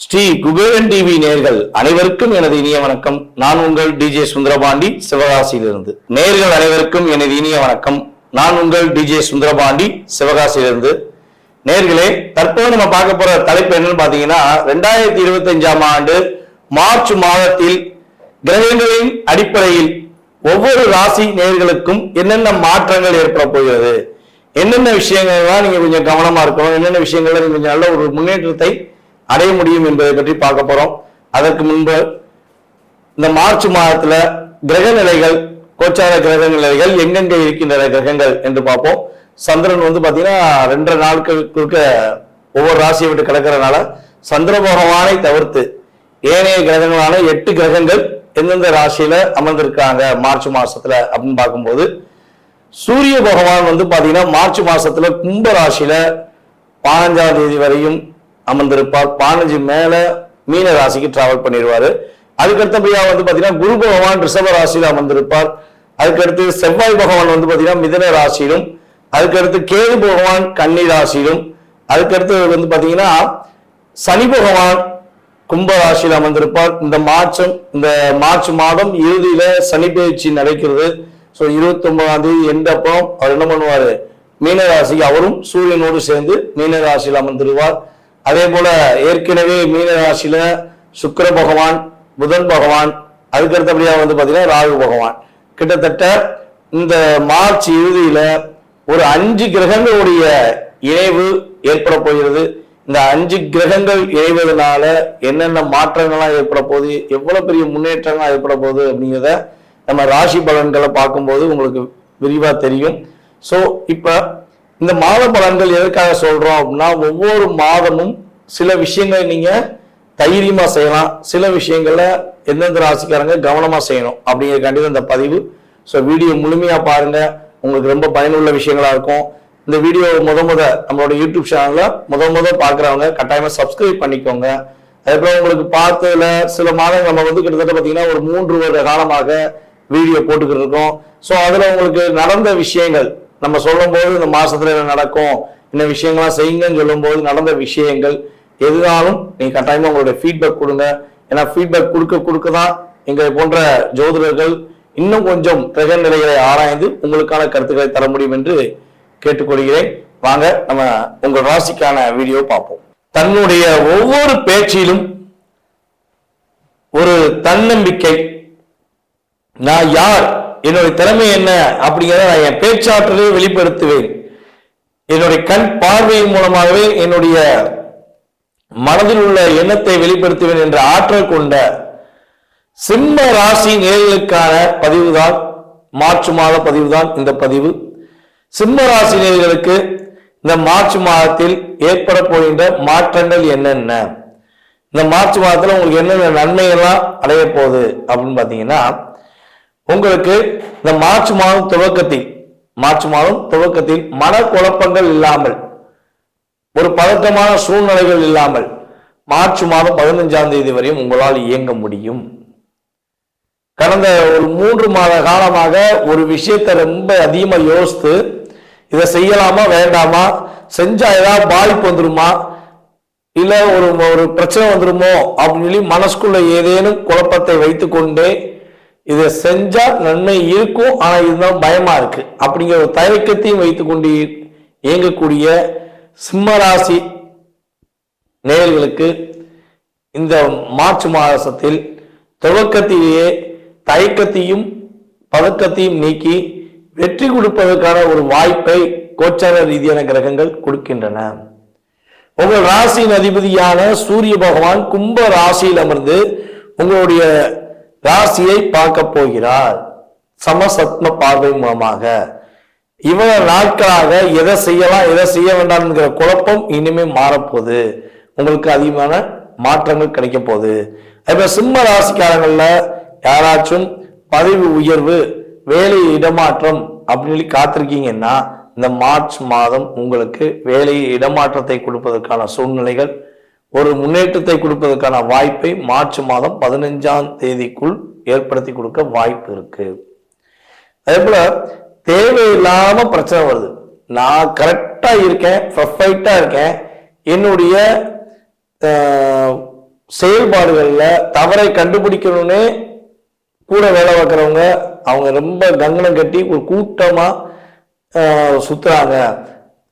Sri Kuberan TV நேயர்கள் அனைவருக்கும் எனது இனிய வணக்கம். நான் உங்கள் டிஜே சுந்தரபாண்டி, சிவகாசியிலிருந்து. நேயர்கள் அனைவருக்கும் எனது இனிய வணக்கம். நான் உங்கள் டிஜே சுந்தரபாண்டி, சிவகாசியிலிருந்து. நேயர்களே, தற்போது நம்ம பார்க்க போற தலைப்பு என்னன்னு பாத்தீங்கன்னா, 2025ஆம் ஆண்டு மார்ச் மாதத்தில் கிரகங்களின் அடிப்படையில் ஒவ்வொரு ராசி நேயர்களுக்கும் என்னென்ன மாற்றங்கள் ஏற்பட போகிறது, என்னென்ன விஷயங்கள்லாம் நீங்க கொஞ்சம் கவனமா இருக்கணும், என்னென்ன விஷயங்கள்ல நீங்க கொஞ்சம் நல்ல ஒரு முன்னேற்றத்தை அடைய முடியும் என்பதை பற்றி பார்க்க போறோம். அதற்கு முன்பு இந்த மார்ச் மாதத்துல கிரக நிலைகள், கோச்சார கிரக நிலைகள் எங்கெங்க இருக்கின்ற கிரகங்கள் என்று பார்ப்போம். சந்திரன் பாத்தீங்கன்னா 2 நாட்களுக்கு ஒவ்வொரு ராசியை விட்டு கிடக்கிறதுனால சந்திர பகவானை தவிர்த்து ஏனைய கிரகங்களான 8 கிரகங்கள் எந்தெந்த ராசியில அமர்ந்திருக்காங்க மார்ச் மாசத்துல அப்படின்னு பார்க்கும்போது, சூரிய பகவான் பாத்தீங்கன்னா மார்ச் மாசத்துல கும்ப ராசியில 15ஆம் தேதி வரையும் அமர்ந்திருப்பார். 15 மேல மீன ராசிக்கு டிராவல் பண்ணிடுவாரு. அதுக்கடுத்தபடியா பாத்தீங்கன்னா குரு பகவான் ரிஷப ராசியில அமர்ந்திருப்பார். அதுக்கடுத்து செவ்வாய் பகவான் பாத்தீங்கன்னா மிதுன ராசியிலும், அதுக்கடுத்து கேது பகவான் கன்னி ராசியிலும், அதுக்கடுத்து பாத்தீங்கன்னா சனி பகவான் கும்ப ராசியில் அமர்ந்திருப்பார். இந்த மார்ச் மாதம் இறுதியில சனி பயிற்சி நடக்கிறது. 29ஆம் தேதி எண்டப்போ அவர் என்ன பண்ணுவாரு, மீன ராசிக்கு அவரும் சூரியனோடு சேர்ந்து மீன ராசியில் அமர்ந்திருவார். அதே போல ஏற்கனவே மீன ராசியில சுக்கிர பகவான், புதன் பகவான், அதுக்கடுத்தபடியா பாத்தீங்கன்னா ராகு பகவான், கிட்டத்தட்ட இந்த மார்ச் இறுதியில ஒரு 5 கிரகங்களுடைய இணைவு ஏற்பட போகிறது. இந்த 5 கிரகங்கள் இணைவதனால என்னென்ன மாற்றங்கள்லாம் ஏற்பட போகுது, எவ்வளவு பெரிய முன்னேற்றங்கள் ஏற்பட போகுது அப்படிங்கிறத நம்ம ராசி பலன்களை பார்க்கும்போது உங்களுக்கு விரிவா தெரியும். ஸோ இப்ப இந்த மாத பலன்கள் எதற்காக சொல்றோம் அப்படின்னா, ஒவ்வொரு மாதமும் சில விஷயங்களை நீங்க தைரியமா செய்யலாம், சில விஷயங்கள்ல எந்தெந்த ராசிக்காரங்க கவனமா செய்யணும் அப்படிங்கிறதுக்காண்டி இந்த பதிவு. ஸோ வீடியோ முழுமையா பாருங்க, உங்களுக்கு ரொம்ப பயனுள்ள விஷயங்களா இருக்கும். இந்த வீடியோ நம்மளோட யூடியூப் சேனல்ல முத பாக்குறவங்க கட்டாயமா சப்ஸ்கிரைப் பண்ணிக்கோங்க. அதுக்கப்புறம் உங்களுக்கு பார்த்ததுல சில மாதங்கள் நம்ம கிட்டத்தட்ட பாத்தீங்கன்னா ஒரு 3 வருட காலமாக வீடியோ போட்டுக்கிட்டு இருக்கோம். ஸோ அதுல உங்களுக்கு நடந்த விஷயங்கள் நம்ம சொல்லும் போது இந்த மாசத்துல என்ன நடக்கும், இந்த விஷயங்கள்லாம் செய்யுங்கன்னு சொல்லும் போது நடந்த விஷயங்கள் எதுனாலும் நீங்க கட்டாயமா உங்களுடைய ஃபீட்பேக் கொடுங்க. ஏன்னா ஃபீட்பேக் கொடுக்க தான் எங்களை போன்ற ஜோதிடர்கள் இன்னும் கொஞ்சம் கிரக நிலைகளை ஆராய்ந்து உங்களுக்கான கருத்துக்களை தர முடியும் என்று கேட்டுக்கொள்கிறேன். வாங்க நம்ம உங்கள் ராசிக்கான வீடியோ பார்ப்போம். தன்னுடைய ஒவ்வொரு பேச்சிலும் ஒரு தன்னம்பிக்கை, நான் யார், என்னுடைய திறமை என்ன அப்படிங்கிறத நான் என் பேச்சாற்றலை வெளிப்படுத்துவேன், என்னுடைய கண் பார்வையின் மூலமாகவே என்னுடைய மனதில் உள்ள எண்ணத்தை வெளிப்படுத்துவேன் என்ற ஆற்றல் கொண்ட சிம்ம ராசி நேயர்களுக்கான பதிவுதான், மார்ச் மாத பதிவுதான் இந்த பதிவு. சிம்ம ராசி நேயர்களுக்கு இந்த மார்ச் மாதத்தில் ஏற்பட போகின்ற மாற்றங்கள் என்னென்ன, இந்த மார்ச் மாதத்துல உங்களுக்கு என்னென்ன நன்மைகள்லாம் அடைய போகுது அப்படின்னு பாத்தீங்கன்னா, உங்களுக்கு இந்த மார்ச் மாதம் துவக்கத்தில் மனக்குழப்பங்கள் இல்லாமல், ஒரு பதட்டமான சூழ்நிலைகள் இல்லாமல் மார்ச் மாதம் 15ஆம் தேதி வரையும் உங்களால் இயங்க முடியும். கடந்த ஒரு 3 மாத காலமாக ஒரு விஷயத்தை ரொம்ப அதிகமா யோசித்து இதை செய்யலாமா வேண்டாமா, செஞ்சா ஏதாவது பாதிப்பு வந்துருமா, இல்ல ஒரு பிரச்சனை வந்துருமோ அப்படின்னு சொல்லி மனசுக்குள்ள ஏதேனும் குழப்பத்தை வைத்துக்கொண்டே இதை செஞ்சா நன்மை இருக்கும், ஆனா இதுதான் பயமா இருக்கு அப்படிங்கிற ஒரு தயக்கத்தையும் வைத்துக்கொண்டு இயங்கக்கூடிய சிம்மராசி நேயர்களுக்கு இந்த மார்ச் மாதத்தில் துவக்கத்திலேயே தயக்கத்தையும் பதக்கத்தையும் நீக்கி வெற்றி கொடுப்பதற்கான ஒரு வாய்ப்பை கோச்சார ரீதியான கிரகங்கள் கொடுக்கின்றன. உங்கள் ராசியின் அதிபதியான சூரிய பகவான் கும்ப ராசியில் அமர்ந்து உங்களுடைய ராசியை பார்க்க போகிறார் சமசத்ம பார்வை மூலமாக. இவ்வளவு நாட்களாக எதை செய்யலாம் எதை செய்ய வேண்டாம் என்கிற குழப்பம் இனிமே மாறப்போகுது, உங்களுக்கு அதிகமான மாற்றங்கள் கிடைக்க போகுது. அதே சிம்ம ராசிக்காரங்கள்ல யாராச்சும் பதவி உயர்வு, வேலை இடமாற்றம் அப்படின்னு காத்திருக்கீங்கன்னா, இந்த மார்ச் மாதம் உங்களுக்கு வேலை இடமாற்றத்தை கொடுப்பதற்கான சூழ்நிலைகள், ஒரு முன்னேற்றத்தை கொடுப்பதற்கான வாய்ப்பை மார்ச் மாதம் 15ஆம் தேதிக்குள் ஏற்படுத்தி கொடுக்க வாய்ப்பு இருக்கு. அதே போல தேவையில்லாம பிரச்சனை வருது, நான் கரெக்டா இருக்கேன், பர்ஃபெக்டா இருக்கேன், என்னுடைய செயல்பாடுகள்ல தவறை கண்டுபிடிக்கணும்னு கூட வேலை பார்க்குறவங்க அவங்க ரொம்ப கங்கணம் கட்டி ஒரு கூட்டமா சுத்துறாங்க.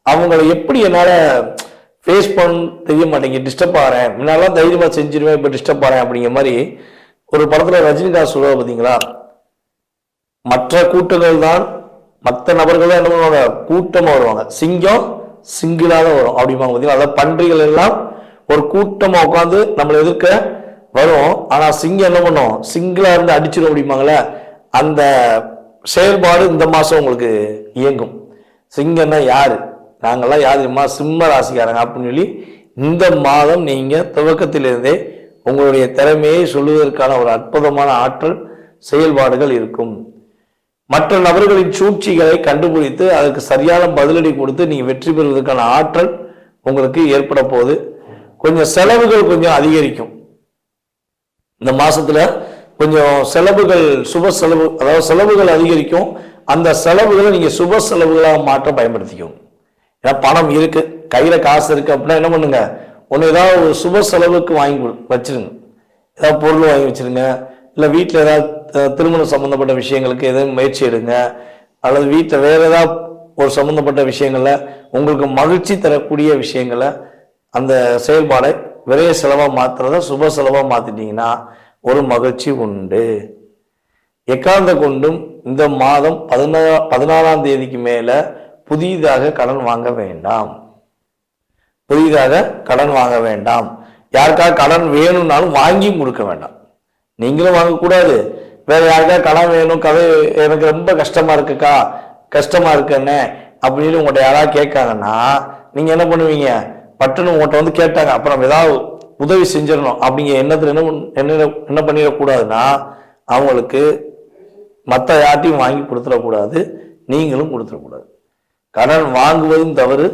அவங்கள எப்படி என்னால ஃபேஸ் பண்ண தெரிய மாட்டேங்குது, டிஸ்டர்ப் ஆகிறேன். முன்னாலாம் தைரியமா செஞ்சிருவேன், இப்போ டிஸ்டர்ப் ஆகிறேன் அப்படிங்கிற மாதிரி ஒரு படத்துல ரஜினிகாந்த் சொல்லுவா பார்த்தீங்களா, மற்ற கூட்டங்கள் தான் மற்ற நபர்கள் தான் என்ன பண்ணுவாங்க, கூட்டமா வருவாங்க, சிங்கம் சிங்கிளாக வரும் அப்படிம்பாங்க பார்த்தீங்களா. அதாவது பன்றிகள் எல்லாம் ஒரு கூட்டமா உட்காந்து நம்மளை எதிர்க்க வரும், ஆனா சிங்கம் என்ன பண்ணும், சிங்கிளா இருந்து அடிச்சிடும் அப்படிம்பாங்களே. அந்த செயல்பாடு இந்த மாசம் உங்களுக்கு இயங்கும். சிங்கம்னா யாரு, நாங்கள்லாம் யார் தெரியுமா, சிம்ம ராசிக்காரங்க அப்படின்னு சொல்லி இந்த மாதம் நீங்க துவக்கத்திலிருந்தே உங்களுடைய திறமையை சொல்லுவதற்கான ஒரு அற்புதமான ஆற்றல் செயல்பாடுகள் இருக்கும். மற்ற நபர்களின் சூழ்ச்சிகளை கண்டுபிடித்து அதற்கு சரியான பதிலடி கொடுத்து நீங்க வெற்றி பெறுவதற்கான ஆற்றல் உங்களுக்கு ஏற்பட போகுது. கொஞ்சம் செலவுகள் கொஞ்சம் அதிகரிக்கும் இந்த மாசத்துல. கொஞ்சம் செலவுகள் சுப செலவு, அதாவது செலவுகள் அதிகரிக்கும். அந்த செலவுகளை நீங்க சுப செலவுகளாக மாற்ற பயன்படுத்திக்கும். ஏன்னா பணம் இருக்கு, கையில காசு இருக்கு அப்படின்னா என்ன பண்ணுங்க, ஒன்று ஏதாவது ஒரு சுப செலவுக்கு வாங்கி வச்சிருங்க. ஏதாவது பொருள் வாங்கி வச்சிருங்க, இல்லை வீட்டில் ஏதாவது திருமணம் சம்பந்தப்பட்ட விஷயங்களுக்கு எதுவும் முயற்சி எடுங்க, அல்லது வீட்டில் வேற ஏதாவது ஒரு சம்பந்தப்பட்ட விஷயங்கள்ல உங்களுக்கு மகிழ்ச்சி தரக்கூடிய விஷயங்களை அந்த செயல்பாடை விரைய செலவா மாத்துறத சுப செலவா மாத்திட்டீங்கன்னா ஒரு மகிழ்ச்சி உண்டு. எக்காந்த கொண்டும் இந்த மாதம் 16ஆம் தேதிக்கு மேல புதிதாக கடன் வாங்க வேண்டாம். புதிதாக கடன் வாங்க வேண்டாம். யாருக்காக கடன் வேணும்னாலும் வாங்கி கொடுக்க வேண்டாம். நீங்களும் வாங்கக்கூடாது. வேற யாருக்கா கடன் வேணும், கதை எனக்கு ரொம்ப கஷ்டமா இருக்குக்கா, கஷ்டமா இருக்குன்னு அப்படின்னு உங்கள்கிட்ட யாராவது கேட்காங்கன்னா நீங்க என்ன பண்ணுவீங்க, பட்டுன்னு உங்கள்கிட்ட வந்து கேட்டாங்க அப்புறம் ஏதாவது உதவி செஞ்சிடணும் அப்படிங்கிற எண்ணத்துல என்ன பண்ணிடக்கூடாதுன்னா அவங்களுக்கு மற்ற யார்ட்டையும் வாங்கி கொடுத்துடக்கூடாது, நீங்களும் கொடுத்துடக்கூடாது. கடன் வாங்குவதும் தவறு,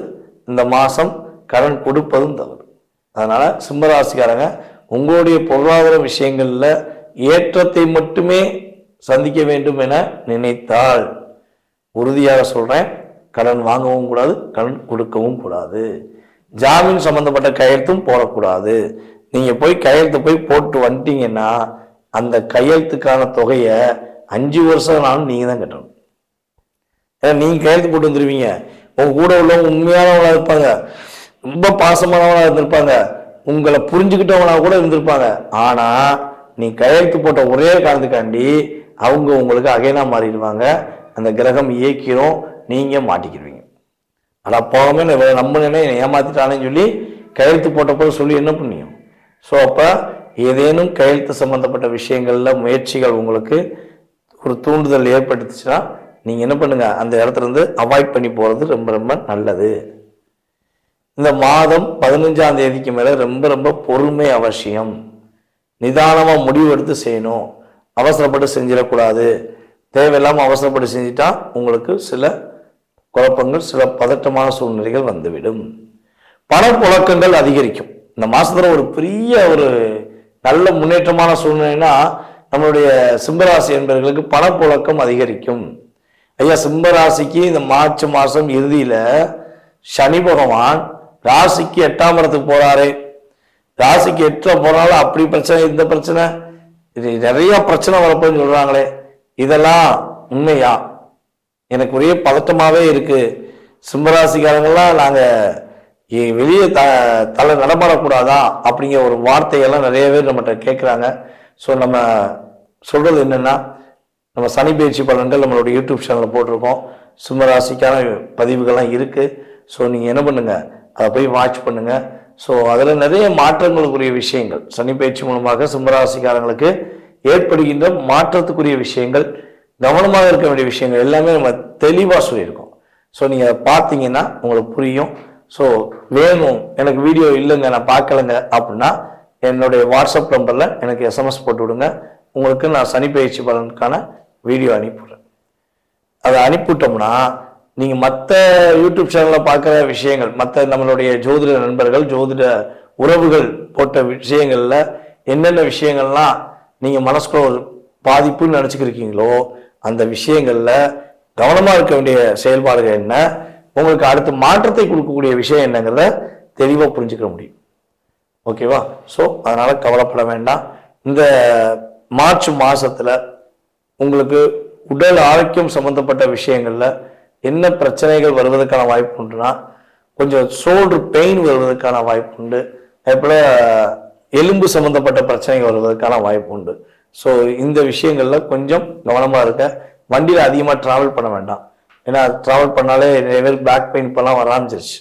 இந்த மாசம் கடன் கொடுப்பதும் தவறு. அதனால சிம்மராசிக்காரங்க உங்களுடைய பொருளாதார விஷயங்கள்ல ஏற்றத்தை மட்டுமே சந்திக்க வேண்டும் என நினைத்தால் உறுதியாக சொல்றேன், கடன் வாங்கவும் கூடாது, கடன் கொடுக்கவும் கூடாது. ஜாமீன் சம்பந்தப்பட்ட கையெழுத்தும் போடக்கூடாது. நீங்க போய் கையெழுத்து போய் போட்டு வந்துட்டீங்கன்னா அந்த கையெழுத்துக்கான தொகையை 5 வருஷம்னாலும் நீங்க தான் கட்டணும். ஏன்னா நீங்க கையெழுத்து போட்டு வந்துருவீங்க, உங்க கூட உள்ளவங்க உண்மையானவங்களா இருப்பாங்க, ரொம்ப பாசமானவங்களா இருந்திருப்பாங்க, உங்களை புரிஞ்சுக்கிட்டவங்களா கூட இருந்திருப்பாங்க. ஆனா நீ கையெழுத்து போட்ட ஒரே காரணத்துக்காண்டி அவங்க உங்களுக்கு அகைனா மாறிடுவாங்க, அந்த கிரகம் இயக்கிரும், நீங்க மாட்டிக்கிடுவீங்க. ஆனா போகவே நம்ம ஏமாத்திட்டானேன்னு சொல்லி கையெழுத்து போட்டப்போ சொல்லி என்ன பண்ணியும். ஸோ அப்ப ஏதேனும் கையெழுத்து சம்பந்தப்பட்ட விஷயங்கள்ல முயற்சிகள் உங்களுக்கு ஒரு தூண்டுதல் ஏற்படுத்துச்சுன்னா நீங்க என்ன பண்ணுங்க, அந்த இடத்துல இருந்து அவாய்ட் பண்ணி போறது ரொம்ப ரொம்ப நல்லது. இந்த மாதம் 15ஆம் தேதிக்கு மேல ரொம்ப ரொம்ப பொறுமை அவசியம். நிதானமா முடிவு எடுத்து செய்யணும், அவசரப்பட்டு செஞ்சிடக்கூடாது. தேவையில்லாம அவசரப்பட்டு செஞ்சுட்டா உங்களுக்கு சில குழப்பங்கள், சில பதட்டமான சூழ்நிலைகள் வந்துவிடும். பணப்புழக்கங்கள் அதிகரிக்கும். இந்த மாசத்துல ஒரு பெரிய ஒரு நல்ல முன்னேற்றமான சூழ்நிலைனா நம்மளுடைய சிம்மராசி என்பவர்களுக்கு பணப்புழக்கம் அதிகரிக்கும். ஐயா, சிம்மராசிக்கு இந்த மார்ச் மாசம் இறுதியில சனி பகவான் ராசிக்கு 8ஆம் இடத்துக்கு போறாரு. ராசிக்கு 8ல போனாலும் அப்படி பிரச்சனை, இந்த பிரச்சனை, இது நிறைய பிரச்சனை வரப்போன்னு சொல்றாங்களே, இதெல்லாம் உண்மையா? எனக்கு ஒரே பதட்டமாவே இருக்கு. சிம்மராசிக்காரங்கெல்லாம் நாங்க வெளியே தலை நடமாடக்கூடாதா அப்படிங்கிற ஒரு வார்த்தையெல்லாம் நிறைய பேர் நம்மகிட்ட கேட்குறாங்க. ஸோ நம்ம சொல்றது என்னன்னா, நம்ம சனி பயிற்சி பலன்கள் நம்மளோட யூடியூப் சேனலில் போட்டிருக்கோம், சிம்மராசிக்கான பதிவுகள்லாம் இருக்கு. ஸோ நீங்க என்ன பண்ணுங்க, அதை போய் வாட்ச் பண்ணுங்க. ஸோ அதில் நிறைய மாற்றங்களுக்குரிய விஷயங்கள் சனி பயிற்சி மூலமாக சிம்மராசிக்காரங்களுக்கு ஏற்படுகின்ற மாற்றத்துக்குரிய விஷயங்கள், கவனமாக இருக்க வேண்டிய விஷயங்கள் எல்லாமே நம்ம தெளிவாக சொல்லியிருக்கோம். ஸோ நீங்கள் பார்த்தீங்கன்னா உங்களுக்கு புரியும். ஸோ வேணும், எனக்கு வீடியோ இல்லைங்க, நான் பார்க்கலங்க அப்படின்னா என்னுடைய வாட்ஸ்அப் நம்பரில் எனக்கு எஸ்எம்எஸ் போட்டு விடுங்க. உங்களுக்கு நான் சனி பயிற்சி பலனுக்கான வீடியோ அனுப்பிவிடுறேன். அதை அனுப்பிவிட்டோம்னா நீங்கள் மற்ற யூடியூப் சேனலில் பார்க்குற விஷயங்கள், மற்ற நம்மளுடைய ஜோதிட நண்பர்கள், ஜோதிட உறவுகள் போட்ட விஷயங்களில் என்னென்ன விஷயங்கள்லாம் நீங்கள் மனசுக்குள்ள ஒரு பாதிப்புன்னு நினச்சிக்கிருக்கீங்களோ அந்த விஷயங்களில் கவனமாக இருக்க வேண்டிய செயல்பாடுகள் என்ன, உங்களுக்கு அடுத்து மாற்றத்தை கொடுக்கக்கூடிய விஷயம் என்னங்கிறத தெளிவாக புரிஞ்சுக்க முடியும். ஓகேவா? ஸோ அதனால கவலைப்பட வேண்டாம். இந்த மார்ச் மாசத்துல உங்களுக்கு உடல் ஆரோக்கியம் சம்பந்தப்பட்ட விஷயங்கள்ல என்ன பிரச்சனைகள் வருவதற்கான வாய்ப்பு உண்டுனா, கொஞ்சம் ஷோல்டர் பெயின் வருவதற்கான வாய்ப்பு உண்டு. அதேபோல எலும்பு சம்பந்தப்பட்ட பிரச்சனைகள் வருவதற்கான வாய்ப்பு உண்டு. ஸோ இந்த விஷயங்கள்ல கொஞ்சம் கவனமா இருக்க. வண்டியில அதிகமாக டிராவல் பண்ண வேண்டாம். ஏன்னா டிராவல் பண்ணாலே நிறைய பேர் பேக் பெயின் இப்பெல்லாம் வர ஆரம்பிச்சிருச்சு.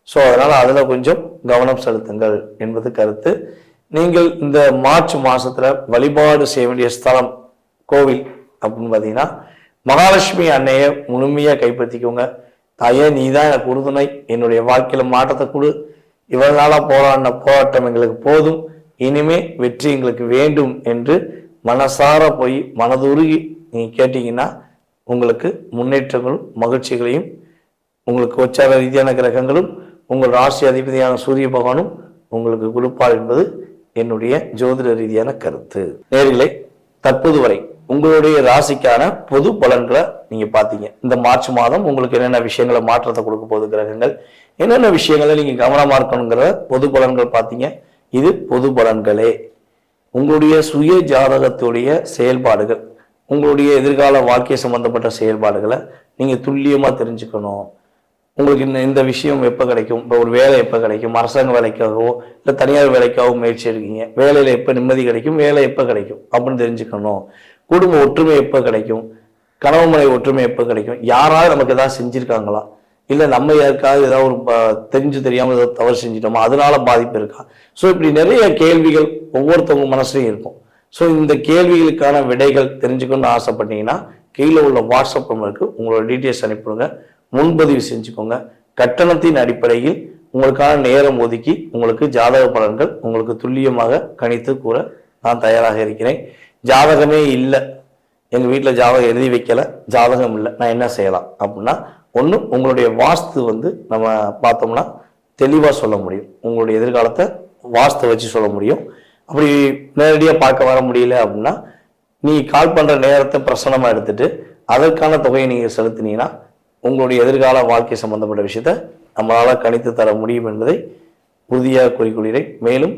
ஸோ அதனால அதில் கொஞ்சம் கவனம் செலுத்துங்கள் என்பது கருத்து. நீங்கள் இந்த மார்ச் மாசத்துல வழிபாடு செய்ய வேண்டிய ஸ்தலம் கோவில் அப்படின்னு பார்த்தீங்கன்னா, மகாலட்சுமி அன்னையை முழுமையாக கைப்பற்றிக்கோங்க. தாயே, நீ தான் எனக்கு உறுதுணை, என்னுடைய வாழ்க்கையில மாற்றத்தை கொடு, இவ்வளவு நாளா போராட்டம் எங்களுக்கு போதும், இனிமே வெற்றி எங்களுக்கு வேண்டும் என்று மனசார போய் மனதுருகி நீங்க கேட்டீங்கன்னா உங்களுக்கு முன்னேற்றங்களும் மகிழ்ச்சிகளையும், உங்களுக்கு உச்சார ரீதியான கிரகங்களும் உங்கள் ராசி அதிபதியான சூரிய பகவானும் உங்களுக்கு கொடுப்பார் என்பது என்னுடைய ஜோதிட ரீதியான கருத்து. நேர்களே, தற்போது வரை உங்களுடைய ராசிக்கான பொது பலன்களை நீங்க பாத்தீங்க. இந்த மார்ச் மாதம் உங்களுக்கு என்னென்ன விஷயங்களை மாற்றத்தை கொடுக்க போகுது கிரகங்கள், என்னென்ன விஷயங்களை நீங்க கவனமா இருக்கணுங்கிற பொது பலன்கள் பார்த்தீங்க. இது பொது பலன்களே. உங்களுடைய சுய ஜாதகத்துடைய செயல்பாடுகள், உங்களுடைய எதிர்கால வாழ்க்கை சம்பந்தப்பட்ட செயல்பாடுகளை நீங்க துல்லியமா தெரிஞ்சுக்கணும். உங்களுக்கு இந்த விஷயம் எப்போ கிடைக்கும், இப்போ ஒரு வேலை எப்போ கிடைக்கும், அரசாங்க வேலைக்காகவோ இல்லை தனியார் வேலைக்காகவோ முயற்சி எடுக்கீங்க, வேலையில் எப்போ நிம்மதி கிடைக்கும், வேலை எப்போ கிடைக்கும் அப்படின்னு தெரிஞ்சுக்கணும். குடும்ப ஒற்றுமை எப்போ கிடைக்கும், கணவன் மனைவி ஒற்றுமை எப்போ கிடைக்கும், யாராவது நமக்கு ஏதாவது செஞ்சுருக்காங்களா, இல்லை நம்ம யாருக்காவது ஏதாவது ஒரு தெரிஞ்சு தெரியாமல் ஏதாவது தவறு செஞ்சிட்டோமா, அதனால பாதிப்பு இருக்கா. ஸோ இப்படி நிறைய கேள்விகள் ஒவ்வொருத்தவங்க மனசுலையும் இருக்கும். ஸோ இந்த கேள்விகளுக்கான விடைகள் தெரிஞ்சுக்கணும்னு ஆசைப்பட்டீங்கன்னா கீழே உள்ள வாட்ஸ்அப் நம்பருக்கு உங்களோட டீட்டெயில்ஸ் அனுப்பிடுங்க. முன்பதிவு செஞ்சுக்கோங்க. கட்டணத்தின் அடிப்படையில் உங்களுக்கான நேரம் ஒதுக்கி உங்களுக்கு ஜாதக பலன்கள் உங்களுக்கு துல்லியமாக கணித்து கூற நான் தயாராக இருக்கிறேன். ஜாதகமே இல்லை, எங்கள் வீட்டில் ஜாதகம் எழுதி வைக்கல, ஜாதகம் இல்லை, நான் என்ன செய்யலாம் அப்படின்னா, ஒன்று உங்களுடைய வாஸ்து நம்ம பார்த்தோம்னா தெளிவாக சொல்ல முடியும். உங்களுடைய எதிர்காலத்தை வாஸ்து வச்சு சொல்ல முடியும். அப்படி நேரடியாக பார்க்க வர முடியல அப்படின்னா நீ கால் பண்ணுற நேரத்தை பிரசனமாக எடுத்துட்டு அதற்கான தொகையை நீங்கள் செலுத்தினீங்கன்னா உங்களுடைய எதிர்கால வாழ்க்கை சம்பந்தப்பட்ட விஷயத்த நம்மளால் கணித்து தர முடியும் என்பதை உறுதியாக கூறிக்கொள்கிறேன். மேலும்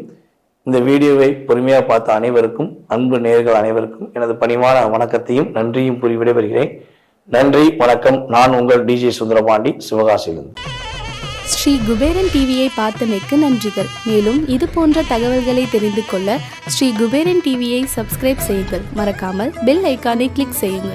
இந்த வீடியோவை பொறுமையாக பார்த்த அனைவருக்கும், அன்பு நேயர்கள் அனைவருக்கும் எனது பணிவான வணக்கத்தையும் நன்றியும் கூறி விடைபெறுகிறேன். நன்றி, வணக்கம். நான் உங்கள் டிஜே சுந்தரபாண்டி, சிவகாசியிலிருந்து. ஸ்ரீ குபேரன் டிவியை பார்த்தமைக்கு நன்றிகள். மேலும் இது போன்ற தகவல்களை தெரிந்து கொள்ள ஸ்ரீ குபேரன் டிவியை சப்ஸ்கிரைப் செய்யுங்கள். மறக்காமல் பெல் ஐக்கானை கிளிக் செய்யுங்கள்.